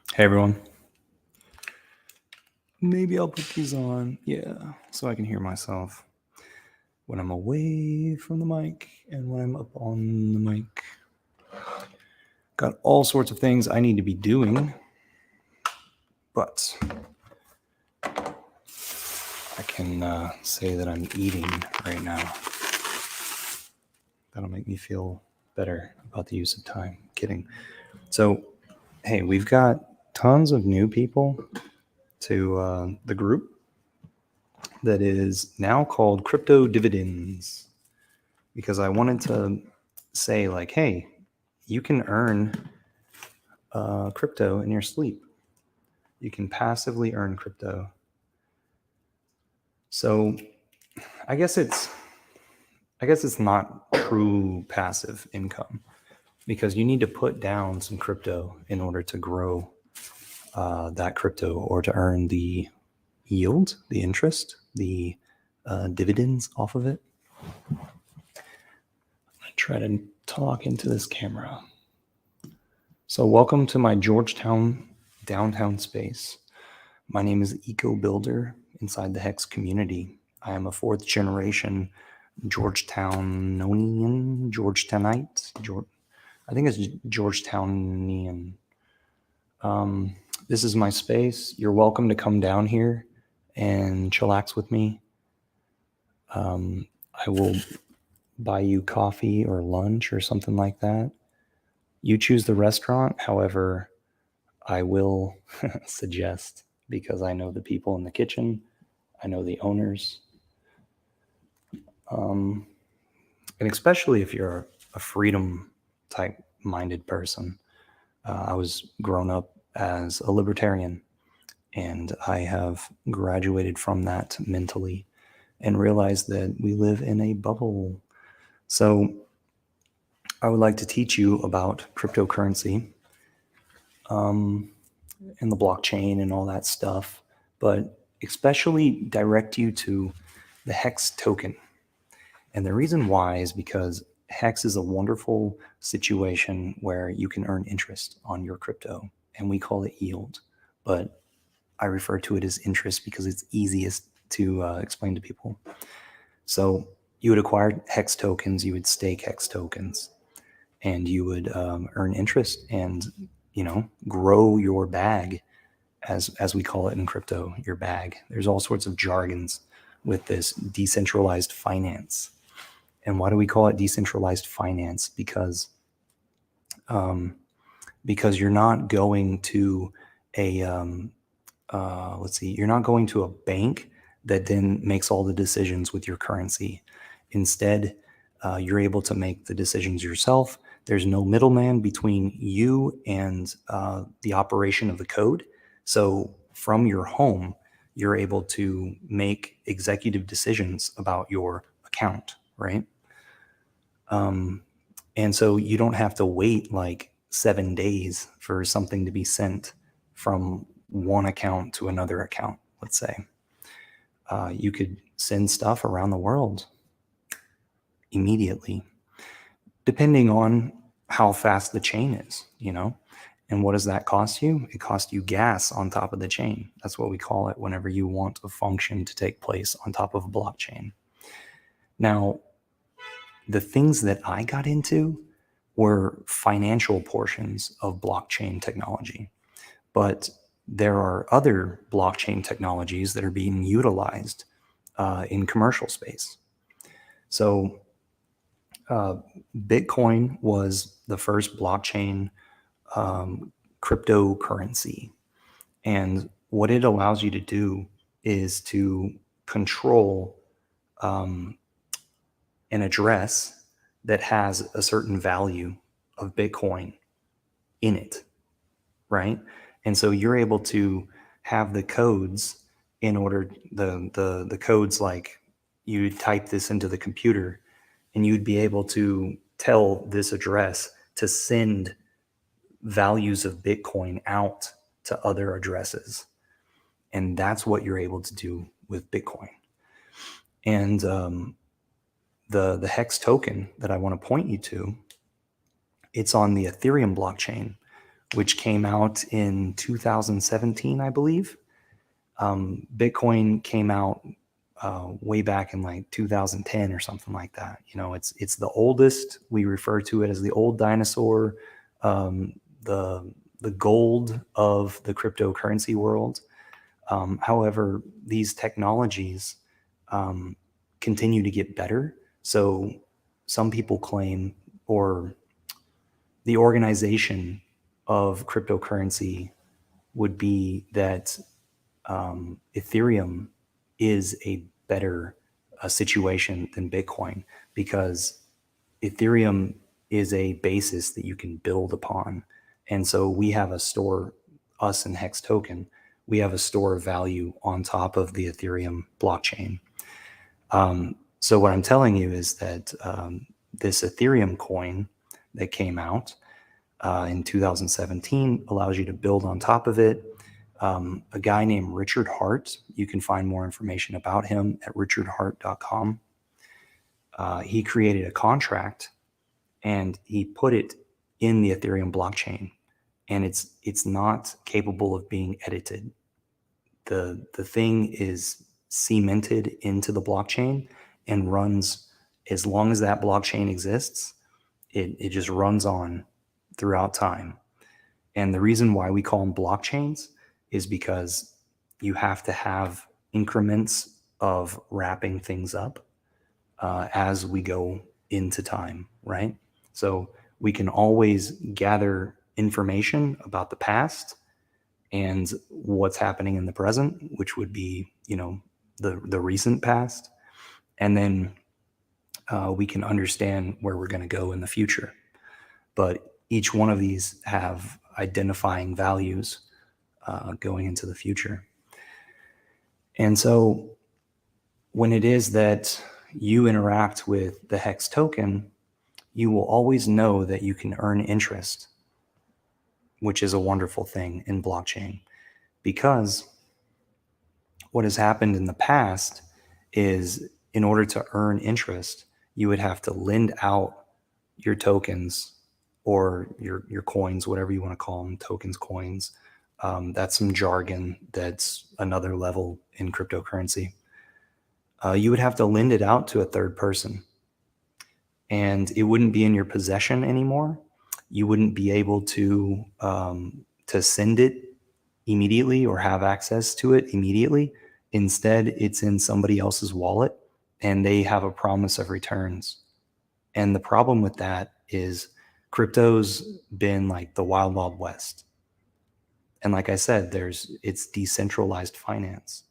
Hey everyone. Maybe I'll put these on, yeah, so I can hear myself when I'm away from the mic and when I'm up on the mic. Got all sorts of things I need to be doing, but I can say that I'm eating right now. That'll make me feel better about the use of time. Kidding. So, hey, we've got tons of new people to the group that is now called Crypto Dividends, because I wanted to say, like, hey, you can earn crypto in your sleep. You can passively earn crypto. So I guess it's not true passive income, because you need to put down some crypto in order to grow that crypto, or to earn the yield, the interest, the dividends off of it. I'm gonna try to talk into this camera. So welcome to my Georgetown downtown space. My name is Eco Builder inside the Hex community. I am a fourth generation Georgetownonian, Georgetownite. I think it's Georgetownian. This is my space. You're welcome to come down here and chillax with me. I will buy you coffee or lunch or something like that. You choose the restaurant. However, I will suggest, because I know the people in the kitchen, I know the owners, and especially if you're a freedom type minded person. I was grown up as a libertarian, and I have graduated from that mentally and realized that we live in a bubble. So I would like to teach you about cryptocurrency, and the blockchain and all that stuff, but especially direct you to the Hex token. And the reason why is because Hex is a wonderful situation where you can earn interest on your crypto, and we call it yield, but I refer to it as interest because it's easiest to explain to people. So you would acquire Hex tokens, you would stake Hex tokens, and you would earn interest and grow your bag, as we call it in crypto, your bag. There's all sorts of jargons with this decentralized finance. And why do we call it decentralized finance? Because you're not going to a you're not going to a bank that then makes all the decisions with your currency. Instead, you're able to make the decisions yourself. There's no middleman between you and the operation of the code. So from your home, you're able to make executive decisions about your account, right? And so you don't have to wait like 7 days for something to be sent from one account to another account, let's say. You could send stuff around the world immediately, depending on how fast the chain is, And what does that cost you? It costs you gas on top of the chain. That's what we call it whenever you want a function to take place on top of a blockchain. Now, the things that I got into were financial portions of blockchain technology. But there are other blockchain technologies that are being utilized in commercial space. So Bitcoin was the first blockchain cryptocurrency. And what it allows you to do is to control an address that has a certain value of Bitcoin in it, right? And so you're able to have the codes in order, the codes, like you type this into the computer and you'd be able to tell this address to send values of Bitcoin out to other addresses. And that's what you're able to do with Bitcoin. And the Hex token that I want to point you to, it's on the Ethereum blockchain, which came out in 2017, I believe. Bitcoin came out way back in like 2010 or something like that. It's the oldest. We refer to it as the old dinosaur, um, the gold of the cryptocurrency world. However, these technologies continue to get better. So some people claim, or the organization of cryptocurrency would be that Ethereum is a better situation than Bitcoin, because Ethereum is a basis that you can build upon. And so we have a store, us and Hex Token, we have a store of value on top of the Ethereum blockchain. So what I'm telling you is that this Ethereum coin that came out in 2017 allows you to build on top of it. A guy named Richard Hart, you can find more information about him at richardhart.com. He created a contract and he put it in the Ethereum blockchain, and it's not capable of being edited. The thing is cemented into the blockchain and runs as long as that blockchain exists. It just runs on throughout time. And the reason why we call them blockchains is because you have to have increments of wrapping things up as we go into time, right? So we can always gather information about the past and what's happening in the present, which would be, the recent past. And then we can understand where we're going to go in the future. But each one of these have identifying values going into the future. And so when it is that you interact with the Hex token, you will always know that you can earn interest, which is a wonderful thing in blockchain, because what has happened in the past is, in order to earn interest, you would have to lend out your tokens or your coins, whatever you want to call them, tokens, coins. That's some jargon. That's another level in cryptocurrency. You would have to lend it out to a third person, and it wouldn't be in your possession anymore. You wouldn't be able to send it immediately or have access to it immediately. Instead, it's in somebody else's wallet, and they have a promise of returns. And the problem with that is crypto's been like the wild, wild west. And like I said, it's decentralized finance.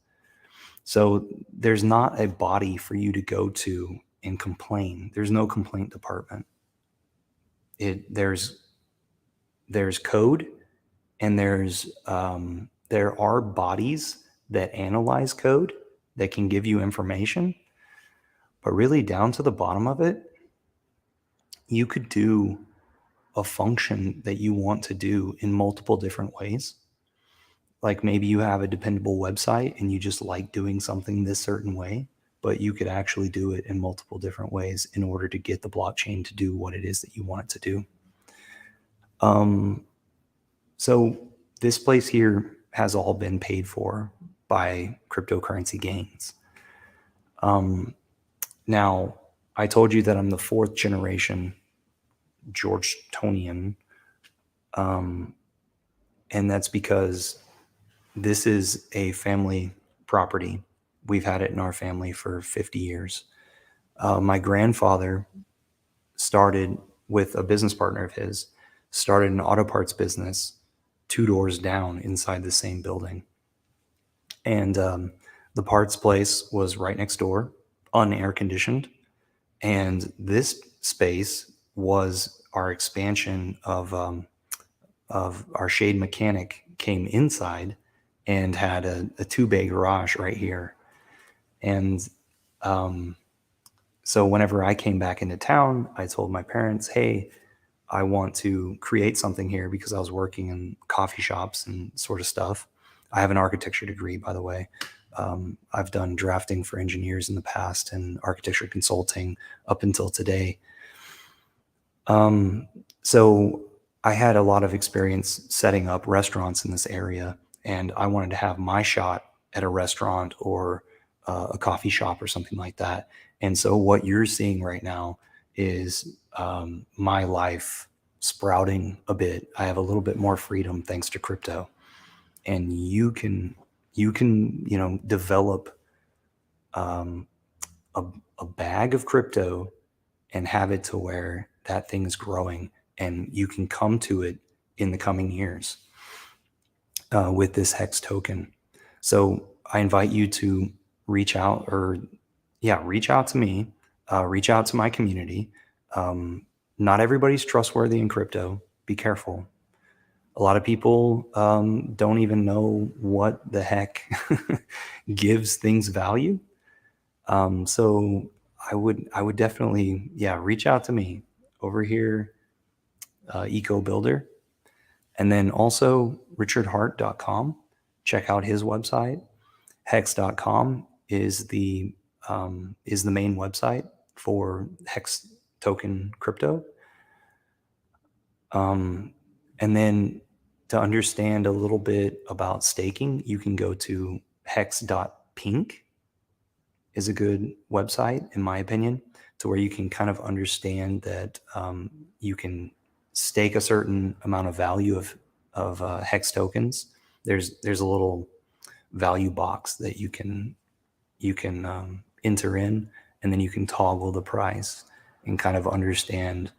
So there's not a body for you to go to and complain. There's no complaint department. There's code, and there are bodies that analyze code that can give you information. But really, down to the bottom of it, you could do a function that you want to do in multiple different ways. Like maybe you have a dependable website and you just like doing something this certain way, but you could actually do it in multiple different ways in order to get the blockchain to do what it is that you want it to do. So this place here has all been paid for by cryptocurrency gains. Now, I told you that I'm the fourth generation Georgetonian, and that's because this is a family property. We've had it in our family for 50 years. My grandfather started with a business partner of his, started an auto parts business 2 doors down inside the same building. And the parts place was right next door, unair conditioned. And this space was our expansion of our shade mechanic came inside and had a 2-bay garage right here. And so whenever I came back into town, I told my parents, hey, I want to create something here, because I was working in coffee shops and sort of stuff. I have an architecture degree, by the way. I've done drafting for engineers in the past and architecture consulting up until today. So I had a lot of experience setting up restaurants in this area, and I wanted to have my shot at a restaurant or a coffee shop or something like that. And so, what you're seeing right now is my life sprouting a bit. I have a little bit more freedom thanks to crypto, and you can develop um, a, a bag of crypto and have it to where that thing is growing, and you can come to it in the coming years with this hex token. So I invite you to reach out, or yeah, reach out to me, reach out to my community. Not everybody's trustworthy in crypto. Be careful. A lot of people don't even know what the heck gives things value. So I would definitely, yeah, reach out to me over here, Eco Builder, and then also richardhart.com. Check out his website. Hex.com is the main website for Hex token crypto. And then to understand a little bit about staking, you can go to hex.pink is a good website, in my opinion, to where you can kind of understand that you can stake a certain amount of value of hex tokens. There's a little value box that you can enter in, and then you can toggle the price and kind of understand.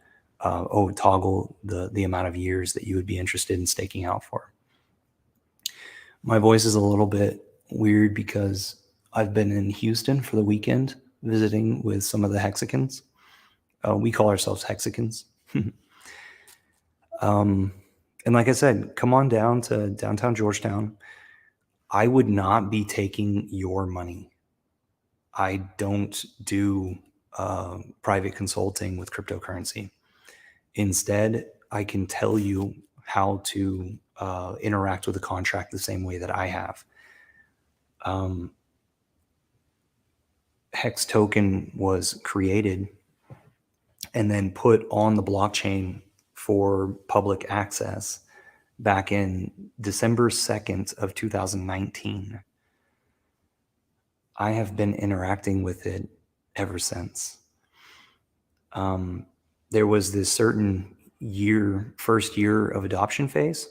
Toggle the amount of years that you would be interested in staking out for. My voice is a little bit weird because I've been in Houston for the weekend visiting with some of the Hexicans. We call ourselves Hexicans. And like I said, come on down to downtown Georgetown. I would not be taking your money. I don't do private consulting with cryptocurrency. Instead, I can tell you how to interact with the contract the same way that I have. Hex token was created and then put on the blockchain for public access back in December 2nd of 2019. I have been interacting with it ever since. There was this certain first year of adoption phase,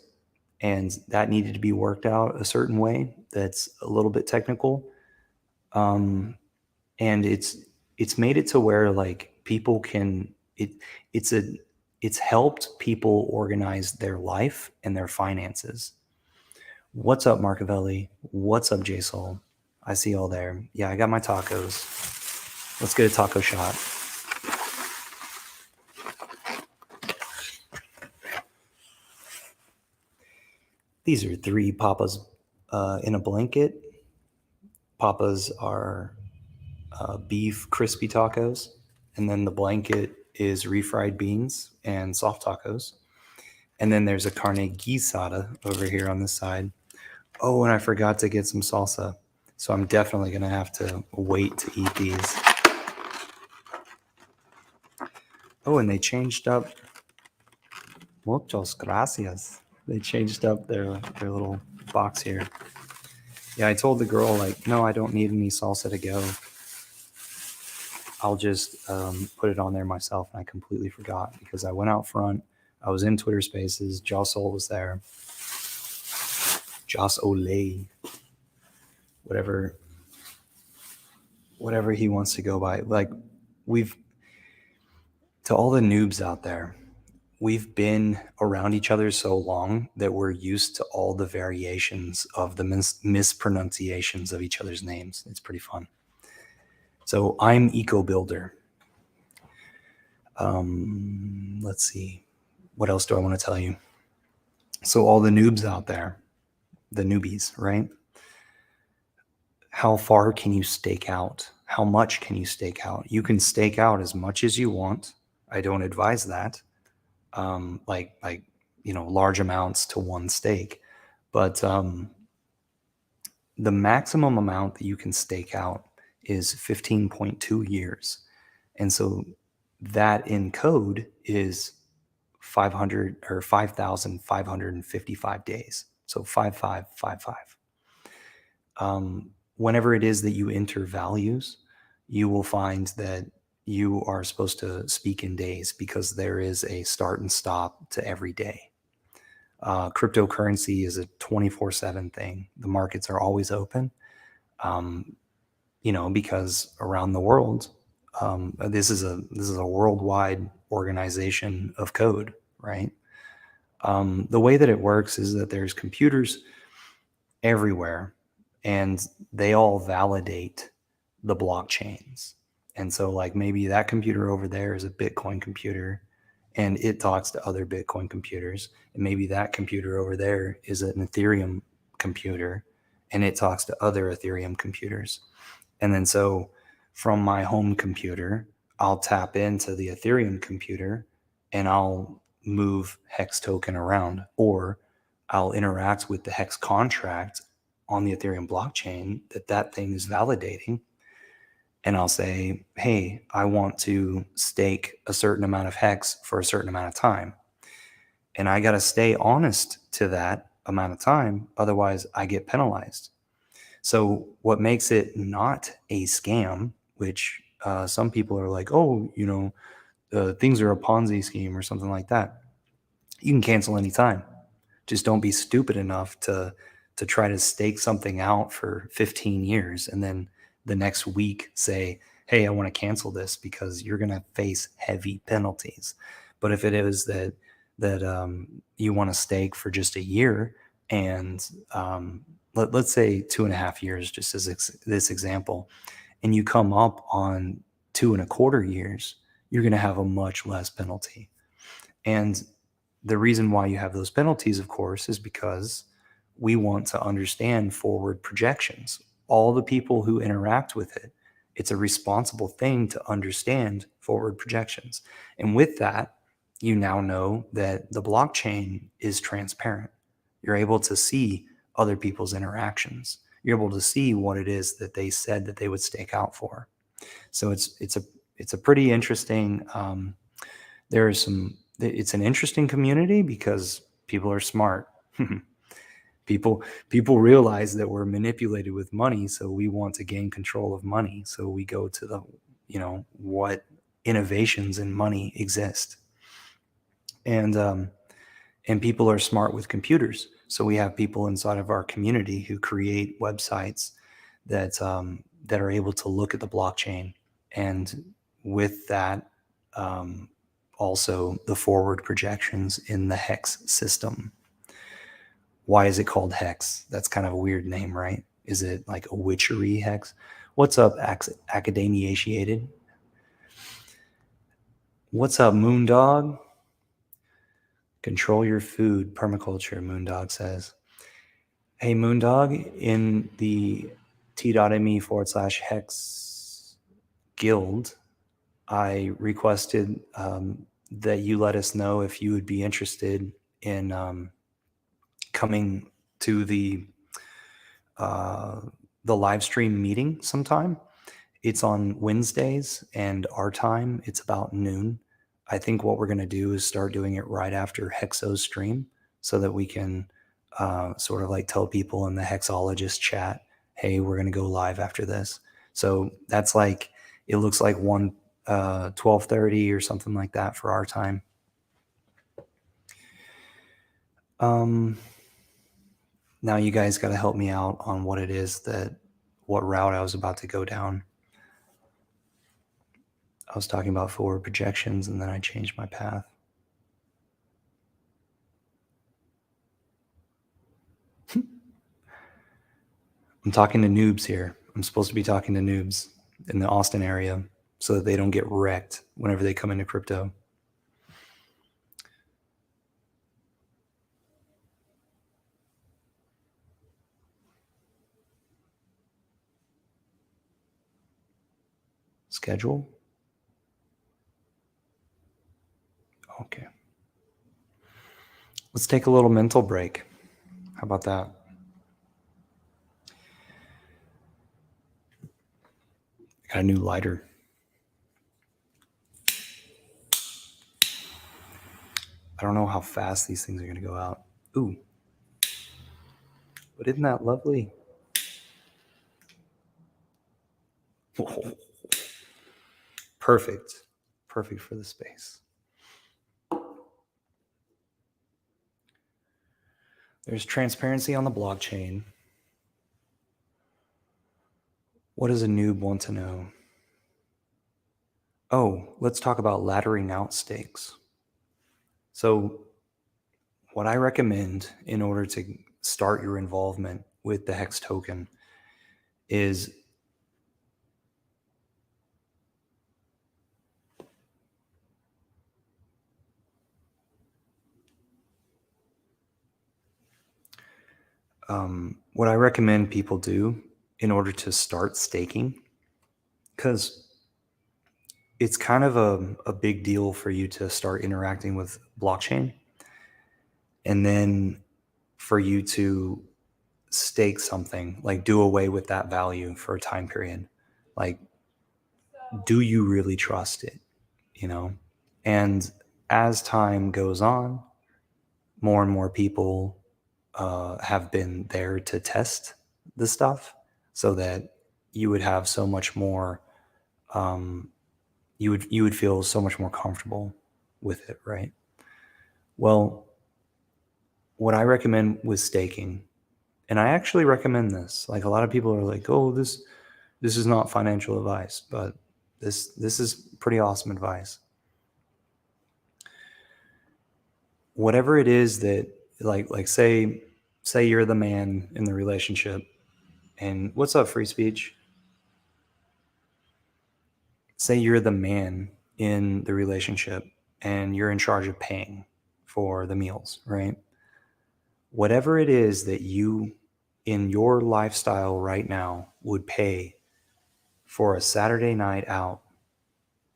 and that needed to be worked out a certain way that's a little bit technical. And it's made it to where like people can it's a it's helped people organize their life and their finances. What's up, Marcavelli? What's up, JSOL? I see y'all there. Yeah, I got my tacos. Let's get a taco shot. These are 3 papas in a blanket. Papas are beef crispy tacos, and then the blanket is refried beans and soft tacos. And then there's a carne guisada over here on this side. Oh, and I forgot to get some salsa. So I'm definitely going to have to wait to eat these. Oh, and they changed up. Muchas gracias. They changed up their little box here. Yeah, I told the girl, like, no, I don't need any salsa to go. I'll just put it on there myself. And I completely forgot because I went out front. I was in Twitter Spaces. Jossol was there. Joss Olay. Whatever he wants to go by. Like, to all the noobs out there, we've been around each other so long that we're used to all the variations of the mispronunciations of each other's names. It's pretty fun. So I'm Eco Builder. Let's see. What else do I want to tell you? So all the noobs out there, the newbies, right? How far can you stake out? How much can you stake out? You can stake out as much as you want. I don't advise that. Like large amounts to one stake, but the maximum amount that you can stake out is 15.2 years, and so that in code is 500 or 5,555 days. So 5555. Whenever it is that you enter values, you will find that you are supposed to speak in days because there is a start and stop to every day. Cryptocurrency is a 24/7 thing. The markets are always open, um, because around the world, this is a worldwide organization of code, right? The way that it works is that there's computers everywhere, and they all validate the blockchains. And so, like, maybe that computer over there is a Bitcoin computer and it talks to other Bitcoin computers. And maybe that computer over there is an Ethereum computer and it talks to other Ethereum computers. And then, so from my home computer, I'll tap into the Ethereum computer and I'll move Hex token around, or I'll interact with the Hex contract on the Ethereum blockchain that thing is validating. And I'll say, hey, I want to stake a certain amount of Hex for a certain amount of time. And I got to stay honest to that amount of time. Otherwise, I get penalized. So what makes it not a scam, which some people are like, oh, things are a Ponzi scheme or something like that. You can cancel anytime. Just don't be stupid enough to try to stake something out for 15 years and then the next week say, hey, I want to cancel this, because you're going to face heavy penalties. But if it is that you want to stake for just a year, and let's say 2.5 years, just as this example, and you come up on 2.25 years, you're going to have a much less penalty. And the reason why you have those penalties, of course, is because we want to understand forward projections. All the people who interact with it, it's a responsible thing to understand forward projections. And with that, you now know that the blockchain is transparent. You're able to see other people's interactions. You're able to see what it is that they said that they would stake out for. So it's a pretty interesting. It's an interesting community because people are smart. People realize that we're manipulated with money, so we want to gain control of money. So we go to what innovations in money exist. And people are smart with computers. So we have people inside of our community who create websites that are able to look at the blockchain, and with that, also the forward projections in the Hex system. Why is it called Hex? That's kind of a weird name, right? Is it like a witchery hex? What's up, academiated? What's up, Moondog? Control your food, permaculture, Moondog says. Hey, Moondog, in the t.me/hex guild, I requested that you let us know if you would be interested in coming to the live stream meeting sometime. It's on Wednesdays, and our time, it's about noon. I think what we're going to do is start doing it right after Hexo's stream so that we can sort of like tell people in the Hexologist chat, hey, we're going to go live after this. So that's like, it looks like 12:30 or something like that for our time. Now you guys got to help me out on what route I was about to go down. I was talking about forward projections, and then I changed my path. I'm talking to noobs here. I'm supposed to be talking to noobs in the Austin area so that they don't get wrecked whenever they come into crypto. Schedule? Okay. Let's take a little mental break. How about that? I got a new lighter. I don't know how fast these things are going to go out. Ooh, but isn't that lovely? Perfect. Perfect for the space. There's transparency on the blockchain. What does a noob want to know? Oh, let's talk about laddering out stakes. So, what I recommend in order to start your involvement with the Hex token is what I recommend people do in order to start staking, because it's kind of a big deal for you to start interacting with blockchain and then for you to stake something, like do away with that value for a time period. Like, do you really trust it? You know? And as time goes on, more and more people have been there to test the stuff so that you would have so much more you would feel so much more comfortable with it, right? Well, what I recommend with staking, and I actually recommend this. Like, a lot of people are like, "Oh, this is not financial advice," but this is pretty awesome advice. Whatever it is that, like say you're the man in the relationship, and what's up, free speech? Say you're the man in the relationship and you're in charge of paying for the meals, right? Whatever it is that you in your lifestyle right now would pay for a Saturday night out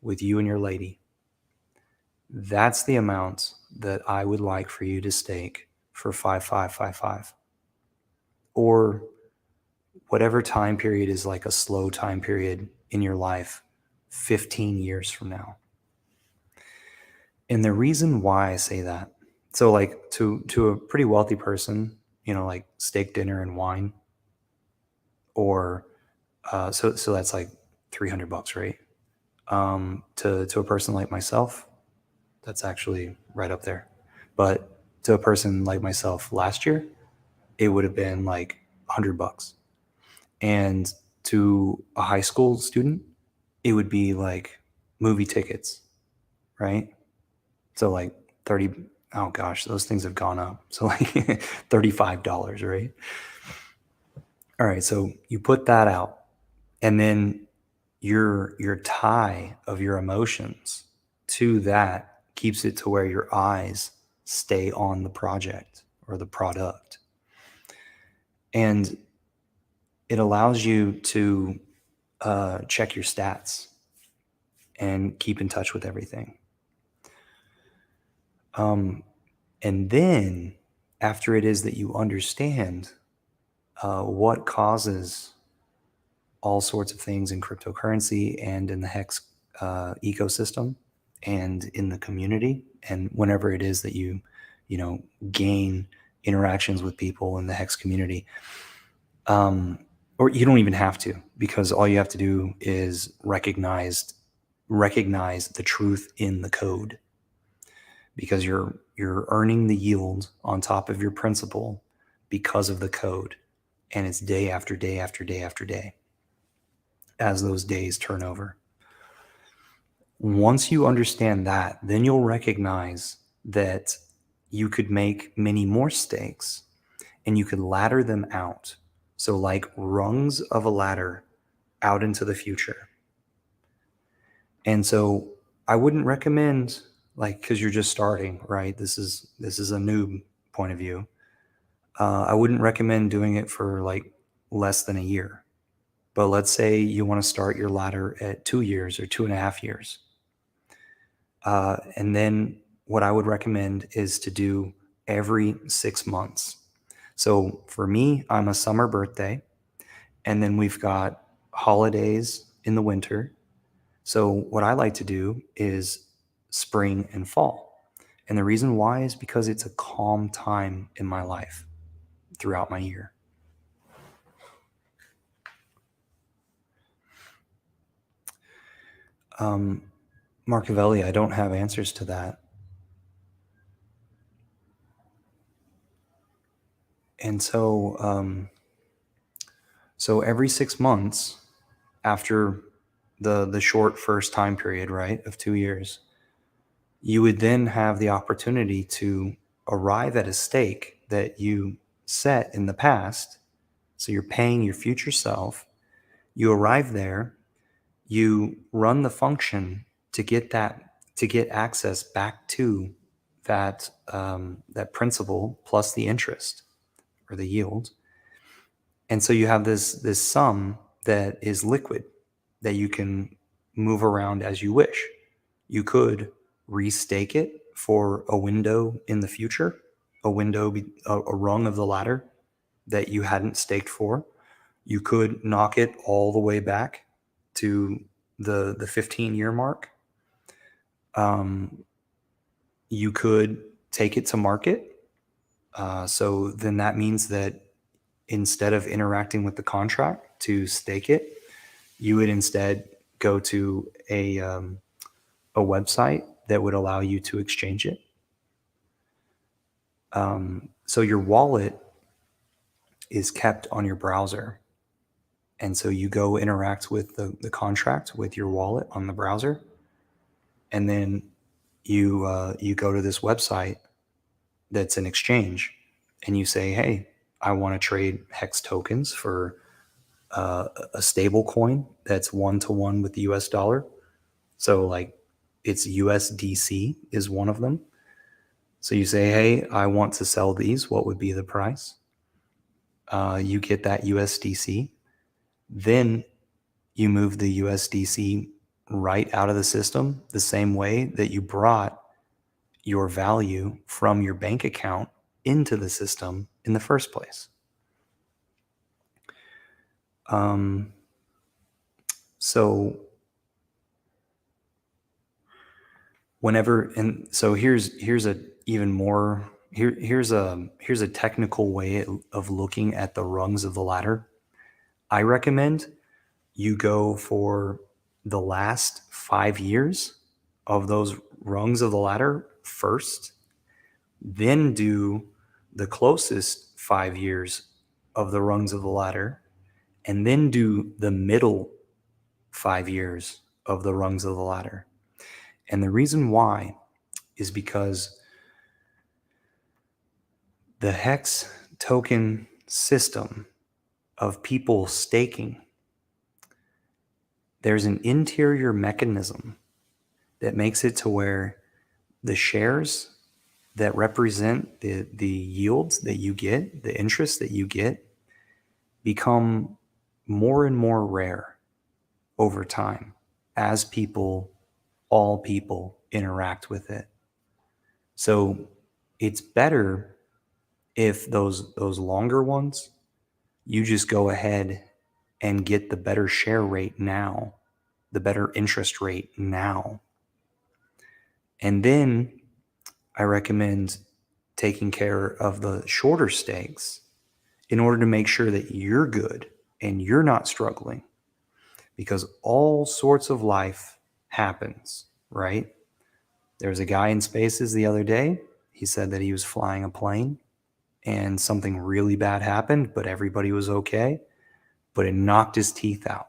with you and your lady, that's the amount that I would like for you to stake for 5555, or whatever time period is like a slow time period in your life 15 years from now. And the reason why I say that, so like to a pretty wealthy person, like steak dinner and wine, or so that's like $300, right? To a person like myself, that's actually right up there. But to a person like myself last year, it would have been like $100. And to a high school student, it would be like movie tickets, right? So like 30, oh gosh, those things have gone up. So like $35, right? All right, so you put that out, and then your tie of your emotions to that keeps it to where your eyes stay on the project or the product. And it allows you to check your stats and keep in touch with everything. And then after it is that you understand what causes all sorts of things in cryptocurrency and in the Hex ecosystem and in the community, and whenever it is that you gain interactions with people in the Hex community, or you don't even have to, because all you have to do is recognize the truth in the code, because you're earning the yield on top of your principal because of the code, and it's day after day after day after day as those days turn over. Once you understand that, then you'll recognize that you could make many more stakes and you could ladder them out. So, like rungs of a ladder out into the future. And so, I wouldn't recommend, like, because you're just starting, right? This is a noob point of view. I wouldn't recommend doing it for like less than a year. But let's say you want to start your ladder at 2 years or 2.5 years. And then what I would recommend is to do every 6 months. So for me, I'm a summer birthday, and then we've got holidays in the winter. So what I like to do is spring and fall. And the reason why is because it's a calm time in my life throughout my year. Marcavelli, I don't have answers to that. And so every 6 months after the short first time period, right, of 2 years, you would then have the opportunity to arrive at a stake that you set in the past. So you're paying your future self. You arrive there, you run the function to get access back to that principal plus the interest or the yield. And so you have this sum that is liquid that you can move around as you wish. You could restake it for a window in the future, a rung of the ladder that you hadn't staked for. You could knock it all the way back to the 15-year mark. You could take it to market. So then that means that instead of interacting with the contract to stake it, you would instead go to a website that would allow you to exchange it. So your wallet is kept on your browser. And so you go interact with the contract with your wallet on the browser. And then you go to this website that's an exchange and you say, hey, I want to trade hex tokens for a stable coin that's 1-to-1 with the US dollar. So like it's USDC is one of them. So you say, hey, I want to sell these. What would be the price? You get that USDC. Then you move the USDC right out of the system the same way that you brought your value from your bank account into the system in the first place. So here's a even more here's a technical way of looking at the rungs of the ladder. I recommend you go for the last 5 years of those rungs of the ladder first, then do the closest 5 years of the rungs of the ladder, and then do the middle 5 years of the rungs of the ladder. And the reason why is because the hex token system of people staking, there's an interior mechanism that makes it to where the shares that represent the yields that you get, the interest that you get, become more and more rare over time as all people interact with it. So it's better if those longer ones, you just go ahead and get the better share rate now, the better interest rate now. And then I recommend taking care of the shorter stakes in order to make sure that you're good and you're not struggling, because all sorts of life happens, right? There was a guy in Spaces the other day. He said that he was flying a plane and something really bad happened, but everybody was okay, but it knocked his teeth out.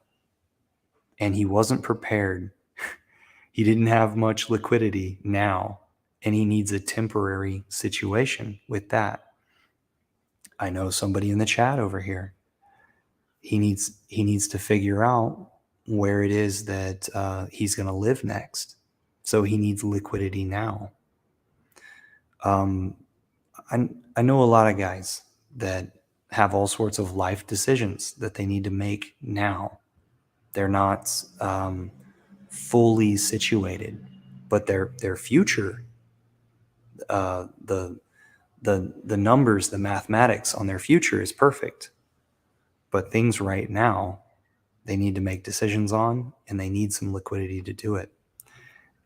And he wasn't prepared. He didn't have much liquidity now, and he needs a temporary situation with that. I know somebody in the chat over here. He needs to figure out where it is that he's going to live next. So he needs liquidity now. I know a lot of guys that have all sorts of life decisions that they need to make now. They're not fully situated, but their future, the numbers, the mathematics on their future is perfect. But things right now, they need to make decisions on, and they need some liquidity to do it.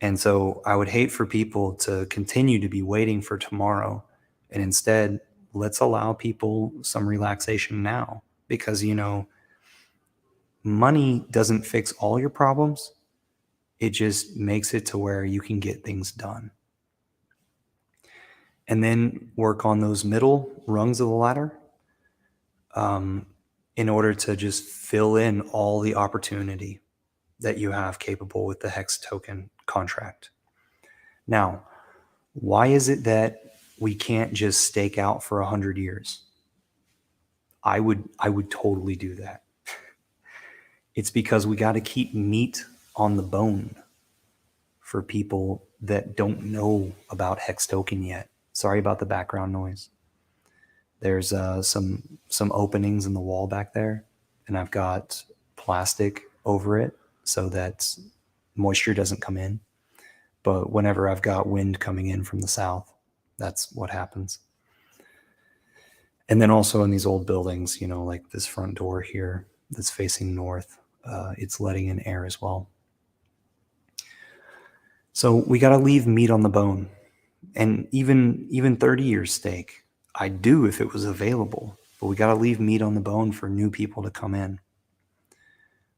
And so I would hate for people to continue to be waiting for tomorrow. And instead, let's allow people some relaxation now because, money doesn't fix all your problems. It just makes it to where you can get things done. And then work on those middle rungs of the ladder um, in order to just fill in all the opportunity that you have capable with the Hex token contract. Now, why is it that we can't just stake out for 100 years? I would totally do that. It's because we got to keep meat on the bone for people that don't know about Hex token yet. Sorry about the background noise. There's some openings in the wall back there, and I've got plastic over it so that moisture doesn't come in. But whenever I've got wind coming in from the south, that's what happens. And then also in these old buildings, like this front door here that's facing north, it's letting in air as well. So we got to leave meat on the bone. And even 30 years stake, I'd do if it was available. But we got to leave meat on the bone for new people to come in.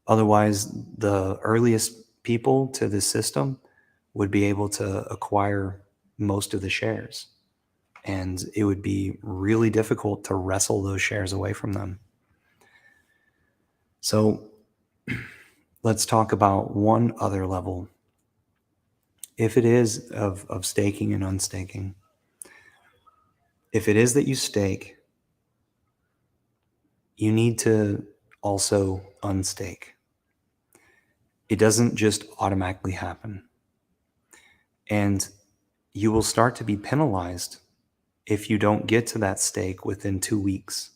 Otherwise, the earliest people to this system would be able to acquire most of the shares. And it would be really difficult to wrestle those shares away from them. So let's talk about one other level. If it is of staking and unstaking, if it is that you stake, you need to also unstake. It doesn't just automatically happen. And you will start to be penalized if you don't get to that stake within 2 weeks.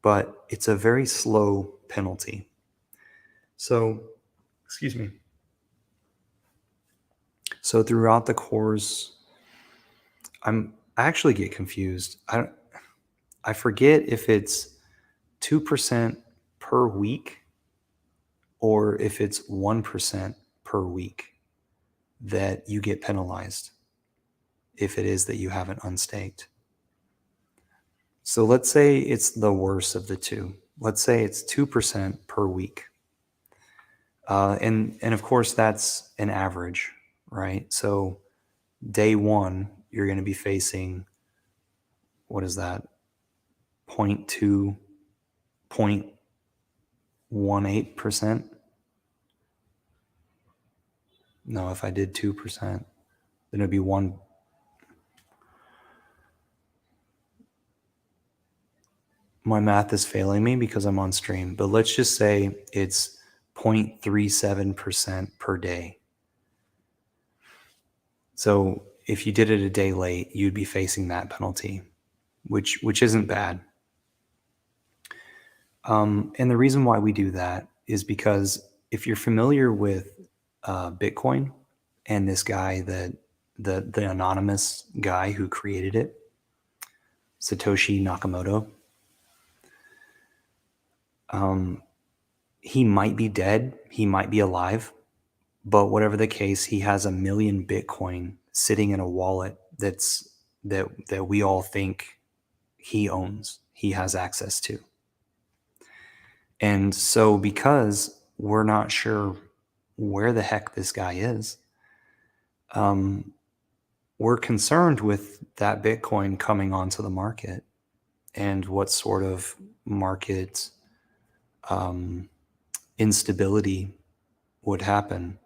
But it's a very slow penalty. So, excuse me. So throughout the course, I actually get confused. I forget if it's 2% per week or if it's 1% per week that you get penalized if it is that you haven't unstaked. So let's say it's the worst of the two. Let's say it's 2% per week. And of course, that's an average, right? So day one, you're going to be facing, what is that? 0.2, 0.18%. No, if I did 2%, then it'd be one. My math is failing me because I'm on stream, but let's just say it's 0.37% per day. So if you did it a day late, you'd be facing that penalty, which isn't bad. And the reason why we do that is because if you're familiar with Bitcoin and this guy, the anonymous guy who created it, Satoshi Nakamoto, he might be dead, he might be alive, but whatever the case, he has 1 million Bitcoin sitting in a wallet that we all think he owns, he has access to. And so because we're not sure where the heck this guy is, we're concerned with that Bitcoin coming onto the market and what sort of market instability would happen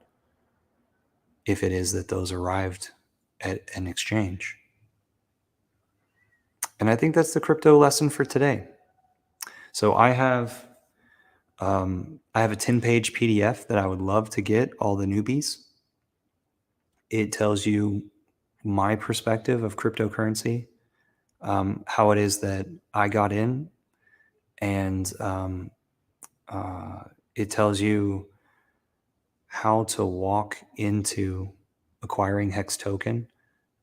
if it is that those arrived at an exchange. And I think that's the crypto lesson for today. So I have a 10-page PDF that I would love to get all the newbies. It tells you my perspective of cryptocurrency, how it is that I got in, and it tells you how to walk into acquiring Hex token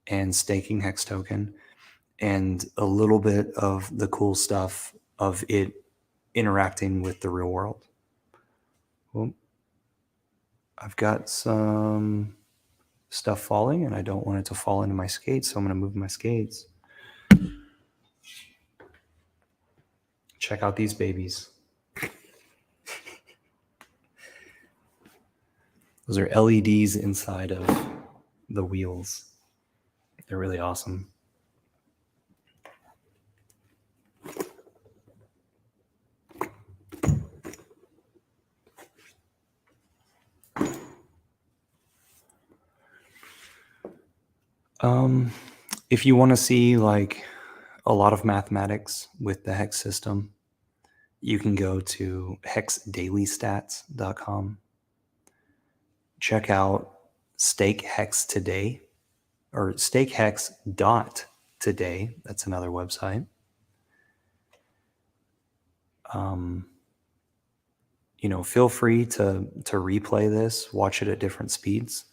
and staking Hex token, and a little bit of the cool stuff of it interacting with the real world. Well, I've got some stuff falling, and I don't want it to fall into my skates, so I'm going to move my skates. Check out these babies. Those are LEDs inside of the wheels. They're really awesome. If you want to see like a lot of mathematics with the hex system, you can go to hexdailystats.com. Check out Stake Hex Today, or stakehex.today. That's another website. Feel free to replay this, watch it at different speeds,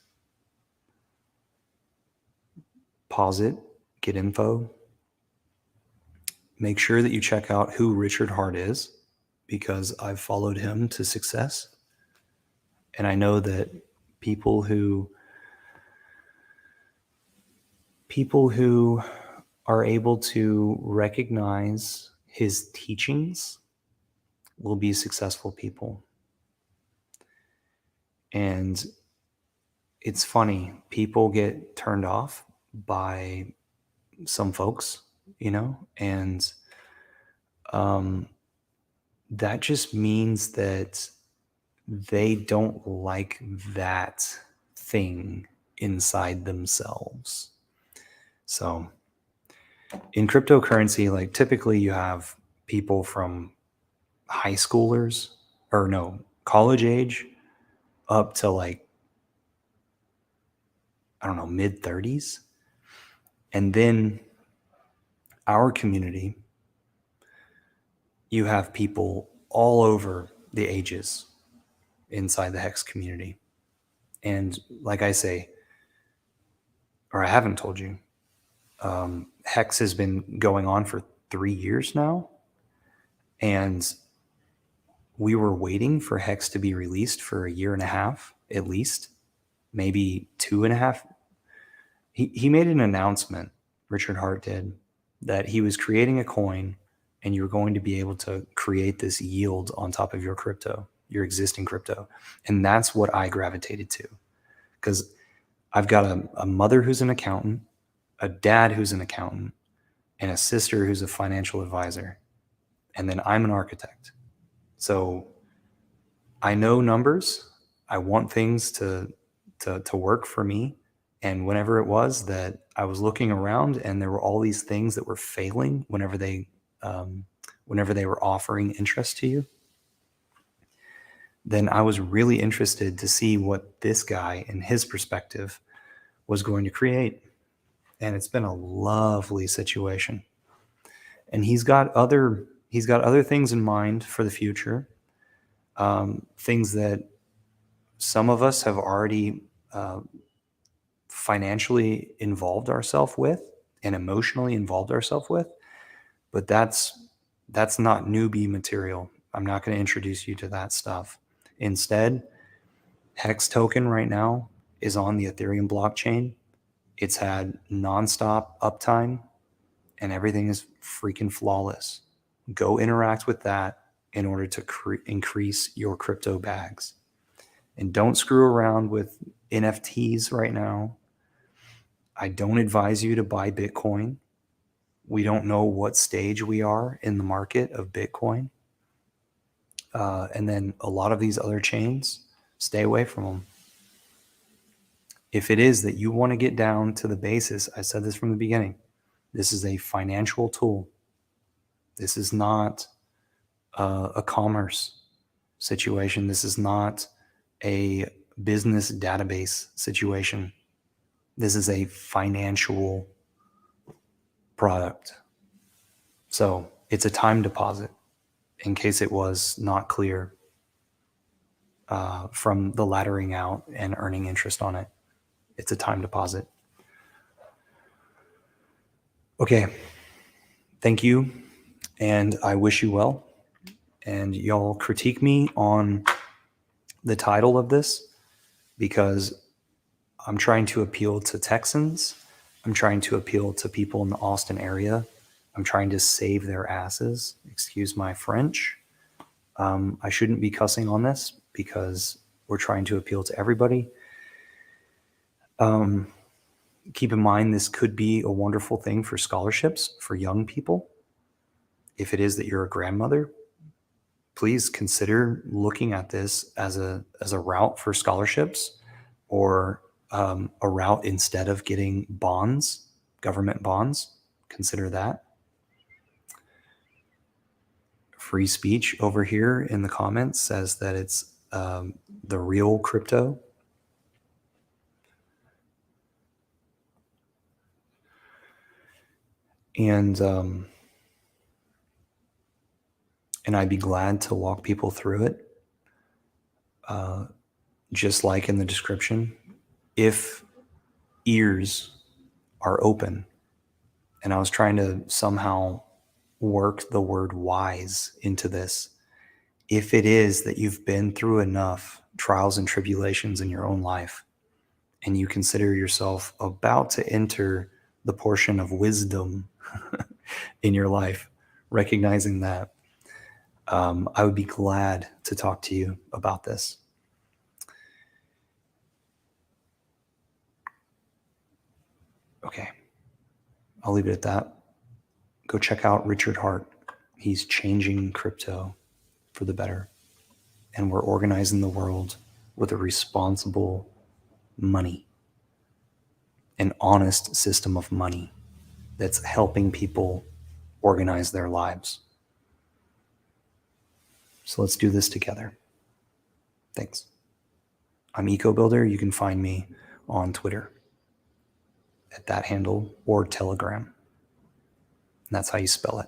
pause it, get info. Make sure that you check out who Richard Hart is, because I've followed him to success. And I know that people who are able to recognize his teachings will be successful people. And it's funny, people get turned off by some folks, and that just means that they don't like that thing inside themselves. So in cryptocurrency, like typically you have people from high schoolers, or no, college age, up to like, I don't know, mid 30s. And then our community, you have people all over the ages inside the Hex community. And like I say, or I haven't told you, Hex has been going on for 3 years now. And we were waiting for Hex to be released for a year and a half, at least, maybe 2.5. He made an announcement, Richard Hart did, that he was creating a coin and you were going to be able to create this yield on top of your crypto, your existing crypto. And that's what I gravitated to, because I've got a mother who's an accountant, a dad who's an accountant, and a sister who's a financial advisor. And then I'm an architect. So I know numbers. I want things to work for me. And whenever it was that I was looking around and there were all these things that were failing whenever they were offering interest to you, then I was really interested to see what this guy and his perspective was going to create. And it's been a lovely situation. And he's got other things in mind for the future, things that some of us have already financially involved ourselves with and emotionally involved ourselves with, but that's not newbie material. I'm not going to introduce you to that stuff. Instead, Hex token right now is on the Ethereum blockchain. It's had nonstop uptime and everything is freaking flawless. Go interact with that in order to increase your crypto bags. And don't screw around with NFTs right now. I don't advise you to buy Bitcoin. We don't know what stage we are in the market of Bitcoin. And then a lot of these other chains, stay away from them. If it is that you want to get down to the basis, I said this from the beginning, this is a financial tool. This is not a commerce situation. This is not a business database situation. This is a financial product. So it's a time deposit, in case it was not clear from the laddering out and earning interest on it. It's a time deposit. Okay. Thank you. And I wish you well. And y'all critique me on the title of this, because I'm trying to appeal to Texans. I'm trying to appeal to people in the Austin area. I'm trying to save their asses. Excuse my French. I shouldn't be cussing on this because we're trying to appeal to everybody. Keep in mind, this could be a wonderful thing for scholarships for young people. If it is that you're a grandmother, please consider looking at this as a route for scholarships, or a route instead of getting bonds, government bonds. Consider that. Free speech over here in the comments says that it's the real crypto. And I'd be glad to walk people through it. Just like in the description, if ears are open, and I was trying to somehow work the word wise into this. If it is that you've been through enough trials and tribulations in your own life, and you consider yourself about to enter the portion of wisdom in your life, recognizing that, I would be glad to talk to you about this. Okay, I'll leave it at that. Go check out Richard Hart. He's changing crypto for the better. And we're organizing the world with a responsible money, an honest system of money that's helping people organize their lives. So let's do this together. Thanks. I'm EcoBuilder. You can find me on Twitter at that handle, or Telegram. And that's how you spell it.